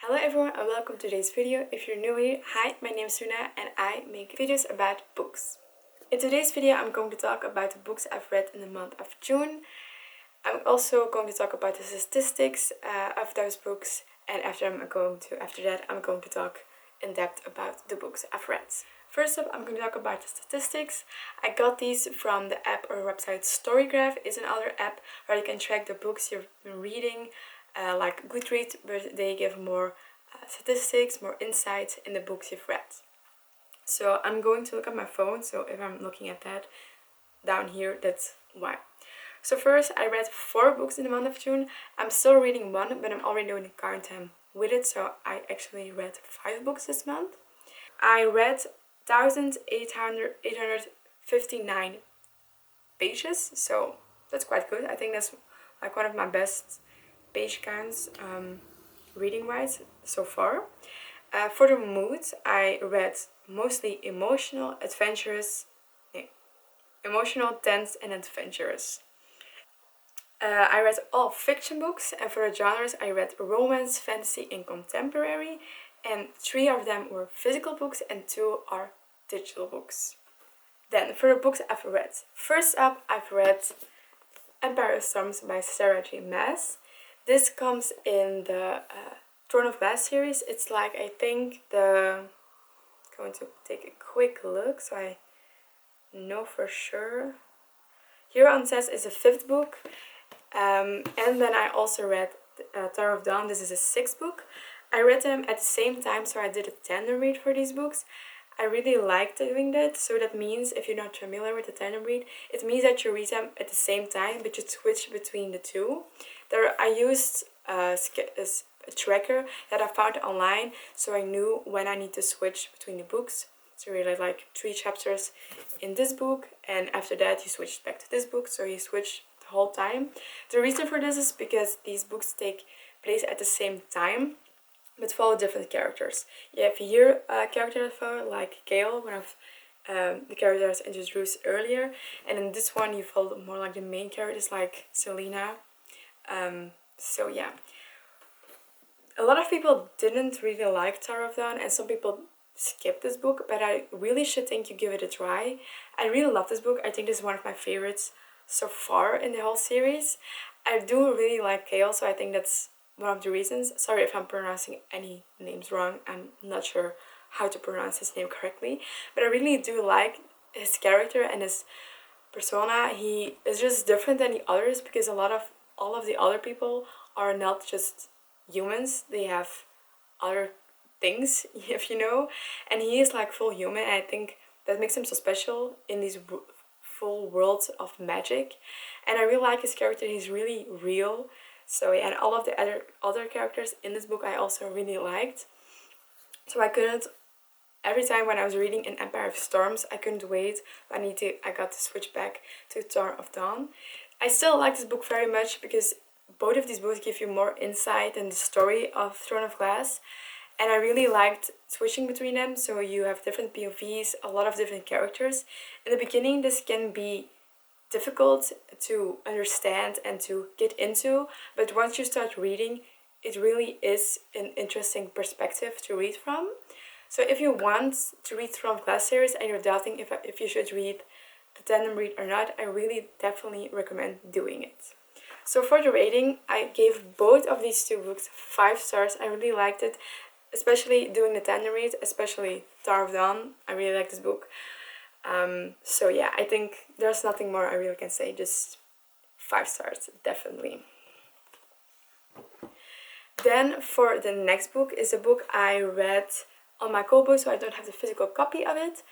Hello everyone and welcome to today's video. If you're new here, hi, my name is Suna and I make videos about books. In today's video I'm going to talk about the books I've read in the month of June. I'm also going to talk about the statistics of those books, and after that I'm going to talk in depth about the books I've read. First up, I'm going to talk about the statistics. I got these from the app or website Storygraph. It's another app where you can track the books you've been reading, like Goodreads, but they give more statistics, more insights in the books you've read. So I'm going to look at my phone, so if I'm looking at that down here, that's why. So first, I read 4 books in the month of June. I'm still reading one, but I'm already doing a quarantine with it, so I actually read 5 books this month. I read 1,859 pages, so that's quite good. I think that's like one of my best page counts reading-wise so far. For the mood, I read mostly emotional, tense, and adventurous. I read all fiction books, and for the genres, I read romance, fantasy, and contemporary, and 3 of them were physical books and 2 are digital books. Then, for the books I've read. First up, I've read Empire of Storms by Sarah J. Maas. This comes in the Throne of Glass series. It's like, I think, I'm going to take a quick look so I know for sure. Here on says it's a 5th book. And then I also read Tower of Dawn. This is a 6th book. I read them at the same time, so I did a tandem read for these books. I really liked doing that. So that means, if you're not familiar with the tandem read, it means that you read them at the same time, but you switch between the two. I used a tracker that I found online, so I knew when I need to switch between the books. So you read like 3 chapters in this book, and after that you switch back to this book, so you switch the whole time. The reason for this is because these books take place at the same time, but follow different characters. You have here a character that follow, like Gale, one of the characters introduced earlier, and in this one you follow more like the main characters, like Selena. So yeah, a lot of people didn't really like Tower of Dawn, and some people skipped this book, but I really should think you give it a try. I really love this book. I think this is one of my favorites so far in the whole series. I do really like Gale, so I think that's one of the reasons. Sorry if I'm pronouncing any names wrong. I'm not sure how to pronounce his name correctly, but I really do like his character and his persona. He is just different than the others because all of the other people are not just humans. They have other things, if you know, and he is like full human, and I think that makes him so special in these full worlds of magic. And I really like his character. He's really real. So yeah, and all of the other characters in this book I also really liked. So every time when I was reading in Empire of Storms, I couldn't wait. I got to switch back to Tower of Dawn. I still like this book very much because both of these books give you more insight in the story of Throne of Glass. And I really liked switching between them, so you have different POVs, a lot of different characters. In the beginning, this can be difficult to understand and to get into, but once you start reading, it really is an interesting perspective to read from. So if you want to read Throne of Glass series and you're doubting if you should read the tandem read or not, I really definitely recommend doing it. So for the rating, I gave both of these 2 books 5 stars. I really liked it, especially doing the tandem read, especially Tower of Dawn. I really like this book. So yeah, I think there's nothing more I really can say, just 5 stars, definitely. Then for the next book is a book I read on my Kobo, so I don't have the physical copy of it,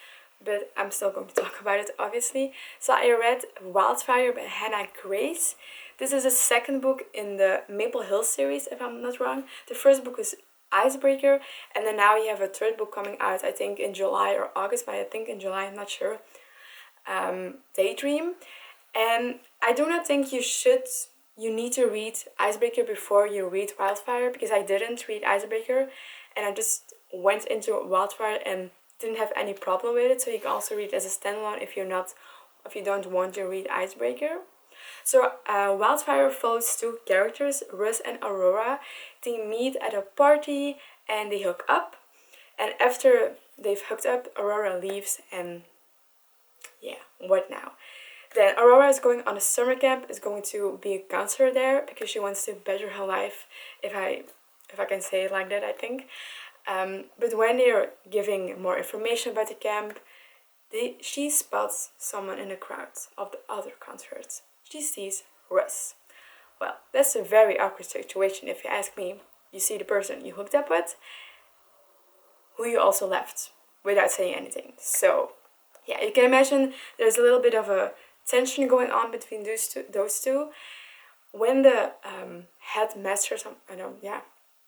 but I'm still going to talk about it, obviously. So I read Wildfire by Hannah Grace. This is the 2nd book in the Maple Hill series, if I'm not wrong. The first book was Icebreaker, and then now you have a 3rd book coming out, I think in July or August, but I think in July, I'm not sure. Daydream. And I do not think you need to read Icebreaker before you read Wildfire, because I didn't read Icebreaker and I just went into Wildfire and didn't have any problem with it. So you can also read it as a standalone if you don't want to read Icebreaker. So Wildfire follows 2 characters, Russ and Aurora. they meet at a party and they hook up. And after they've hooked up, Aurora leaves and yeah, what now? Then Aurora is going on a summer camp, is going to be a counselor there because she wants to better her life, if I can say it like that, I think. But when they are giving more information about the camp, she spots someone in the crowd of the other counselors. She sees Russ. Well, that's a very awkward situation if you ask me. You see the person you hooked up with, who you also left without saying anything. So, yeah, you can imagine there's a little bit of a tension going on between those two. When the headmaster,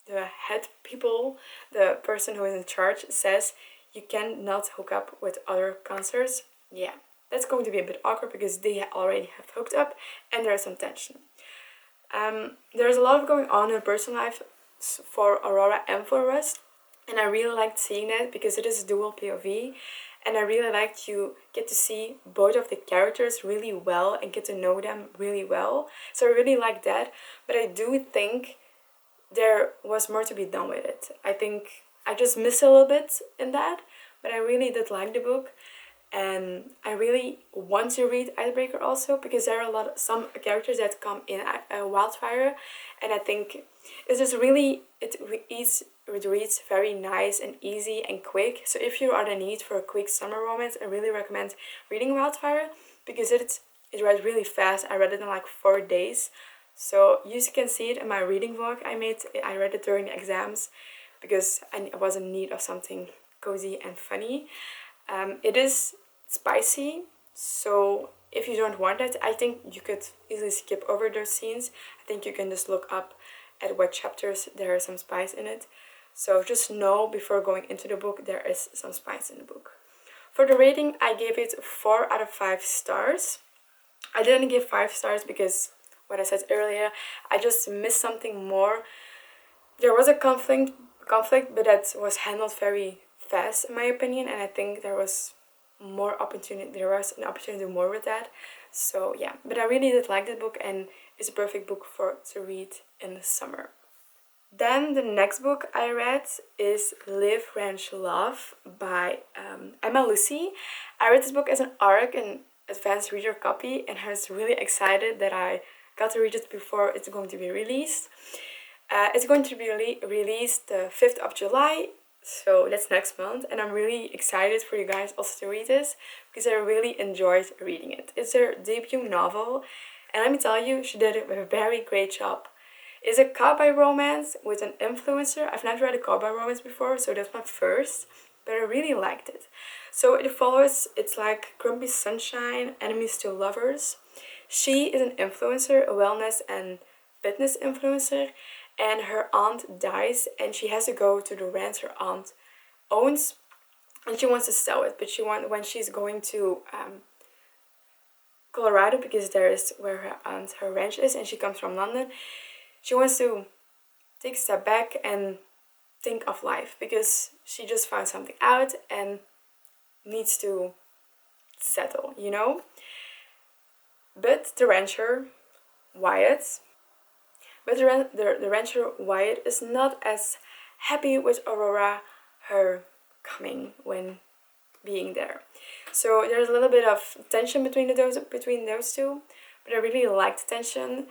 the head people, the person who is in charge says you cannot hook up with other counselors, yeah, that's going to be a bit awkward because they already have hooked up and there's some tension. There's a lot of going on in personal life for Aurora and for Russ, and I really liked seeing that because it is a dual POV, and I really liked you get to see both of the characters really well and get to know them really well. So I really liked that, but I do think there was more to be done with it. I think I just missed a little bit in that, but I really did like the book. And I really want to read Icebreaker also because there are some characters that come in Wildfire, and I think it's just really it reads very nice and easy and quick. So if you are in need for a quick summer romance, I really recommend reading Wildfire because it read really fast. I read it in like 4 days, so you can see it in my reading vlog I made. I read it during the exams because I was in need of something cozy and funny. It is spicy, so if you don't want that, I think you could easily skip over those scenes. I think you can just look up at what chapters there is some spice in it. So just know before going into the book there is some spice in the book. For the rating, I gave it 4 out of 5 stars. I didn't give 5 stars because what I said earlier, I just missed something more. There was a conflict, but that was handled very fast in my opinion, and I think there was an opportunity to do more with that. So yeah, but I really did like the book and it's a perfect book to read in the summer. Then the next book I read is Live, Ranch, Love by Emma Lucy. I read this book as an ARC, an advanced reader copy, and I was really excited that I got to read it before it's going to be released. It's going to be released the 5th of July, so that's next month, and I'm really excited for you guys also to read this because I really enjoyed reading it. It's her debut novel, and let me tell you, she did a very great job. It's a cowboy romance with an influencer. I've never read a cowboy romance before, so that's my first, but I really liked it. So it's like Grumpy Sunshine, enemies to lovers. She is an influencer, a wellness and fitness influencer, and her aunt dies and she has to go to the ranch her aunt owns and she wants to sell it, but when she's going to Colorado, because there is where her ranch is and she comes from London, she wants to take a step back and think of life because she just found something out and needs to settle, But the rancher Wyatt is not as happy with Aurora, her coming when being there. So there's a little bit of tension between those two, but I really liked the tension.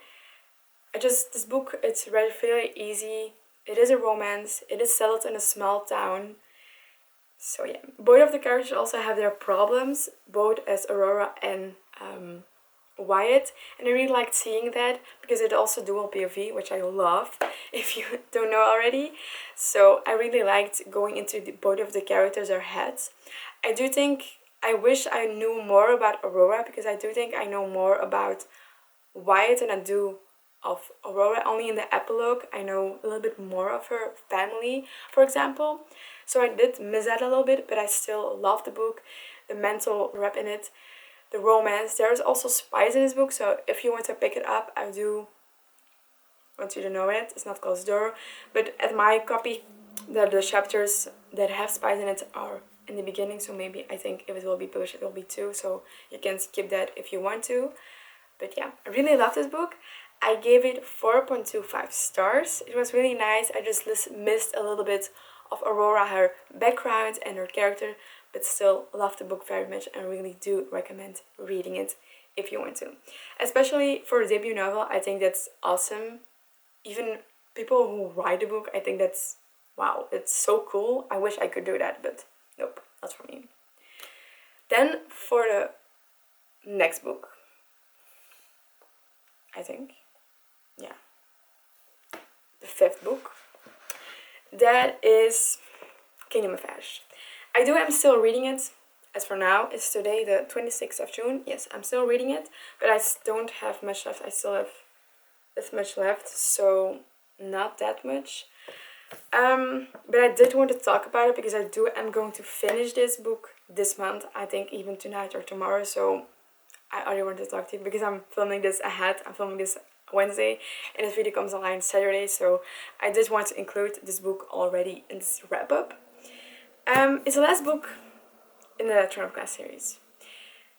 This book, it's read fairly easy. It is a romance. It is settled in a small town. So yeah, both of the characters also have their problems, both as Aurora and Wyatt, and I really liked seeing that because it also dual POV, which I love if you don't know already. So I really liked going into both of the characters' heads. I wish I knew more about Aurora because I do think I know more about Wyatt than I do of Aurora. Only in the epilogue I know a little bit more of her family, for example. So I did miss that a little bit, but I still love the book, the mental rep in it, the romance. There is also spice in this book, so if you want to pick it up, I do want you to know it. It's not closed door, but at my copy, the chapters that have spice in it are in the beginning, so maybe I think if it will be published, it will be 2, so you can skip that if you want to. But yeah, I really love this book. I gave it 4.25 stars. It was really nice. I just missed a little bit of Aurora, her background and her character, but still love the book very much and really do recommend reading it if you want to. Especially for a debut novel, I think that's awesome. Even people who write a book, I think that's, wow, it's so cool. I wish I could do that, but nope, not for me. Then for the next book, I think, yeah, the 5th book, that is Kingdom of Ash. I'm still reading it. As for now, it's today the 26th of June. Yes, I'm still reading it, but I don't have much left. I still have this much left, so not that much. But I did want to talk about it because I'm going to finish this book this month. I think even tonight or tomorrow. So I already want to talk to you because I'm filming this ahead. I'm filming this Wednesday and this video comes online Saturday. So I did want to include this book already in this wrap up. It's the last book in the Throne of Glass series.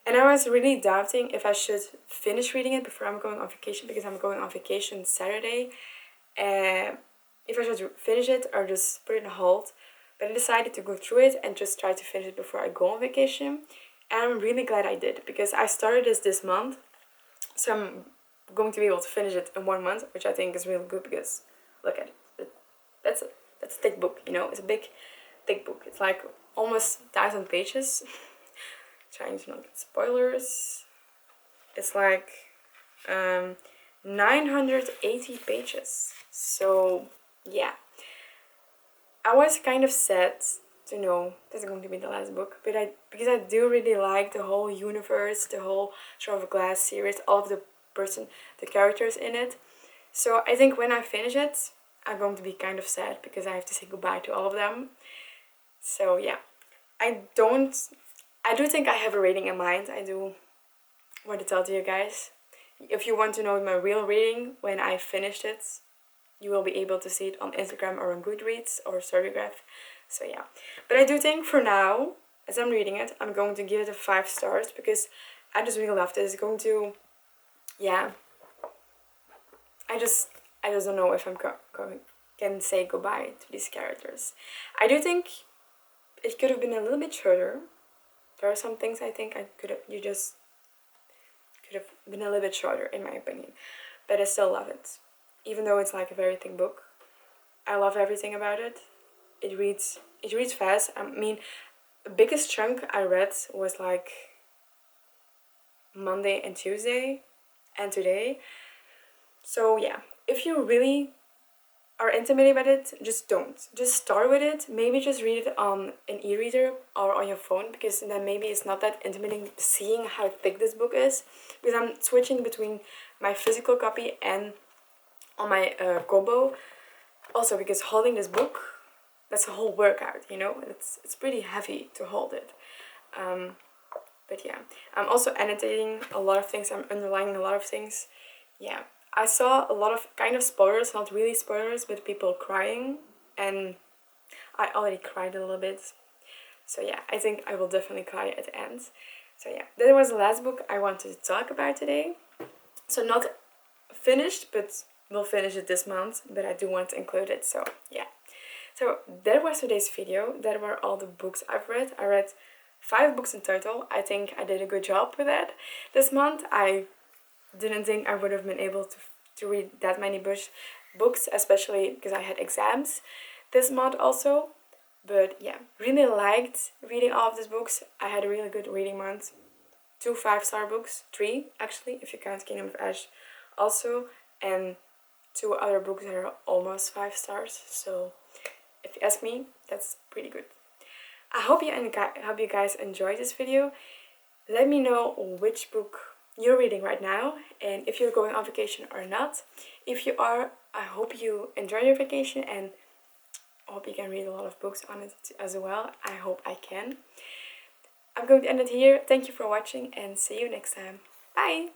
And I was really doubting if I should finish reading it before I'm going on vacation, because I'm going on vacation Saturday. If I should finish it or just put it on hold. But I decided to go through it and just try to finish it before I go on vacation. And I'm really glad I did, because I started this month. So I'm going to be able to finish it in 1 month, which I think is really good because look at it. That's a thick book, you know? It's a big, thick book. It's like almost 1,000 pages. Trying to not get spoilers. It's like 980 pages. So yeah, I was kind of sad to know this is going to be the last book, but because I do really like the whole universe, the whole Throne of Glass series, all of the characters in it. So I think when I finish it, I'm going to be kind of sad because I have to say goodbye to all of them. So yeah, I do think I have a rating in mind. I do want to tell to you guys. If you want to know my real rating when I finished it, you will be able to see it on Instagram or on Goodreads or Storygraph. So yeah. But I do think for now, as I'm reading it, I'm going to give it a 5 stars because I just really loved it. It's going to, yeah. I just don't know if can say goodbye to these characters. I do think it could have been a little bit shorter. There are some things I think could have been a little bit shorter in my opinion, but I still love it. Even though it's like a very thick book, I love everything about it. It reads fast. I mean, the biggest chunk I read was like Monday and Tuesday and today. So yeah, if you really are intimidated by it, just don't. Just start with it. Maybe just read it on an e-reader or on your phone, because then maybe it's not that intimidating seeing how thick this book is. Because I'm switching between my physical copy and on my Kobo. Also because holding this book, that's a whole workout, you know. It's pretty heavy to hold it. But yeah, I'm also annotating a lot of things. I'm underlining a lot of things. Yeah. I saw a lot of kind of spoilers, not really spoilers, but people crying, and I already cried a little bit. So yeah, I think I will definitely cry at the end. So yeah, that was the last book I wanted to talk about today. So not finished, but we'll finish it this month, but I do want to include it, so yeah. So that was today's video. That were all the books I've read. I read 5 books in total. I think I did a good job with that. This month I didn't think I would have been able to read that many books, especially because I had exams this month also. But yeah, really liked reading all of these books. I had a really good reading month. 2 5-star books, 3 actually, if you count Kingdom of Ash also, and 2 other books that are almost 5 stars. So if you ask me, that's pretty good. I hope you guys enjoyed this video. Let me know which book you're reading right now and if you're going on vacation or not. If you are, I hope you enjoy your vacation and I hope you can read a lot of books on it as well. I hope I can. I'm going to end it here. Thank you for watching and see you next time. Bye!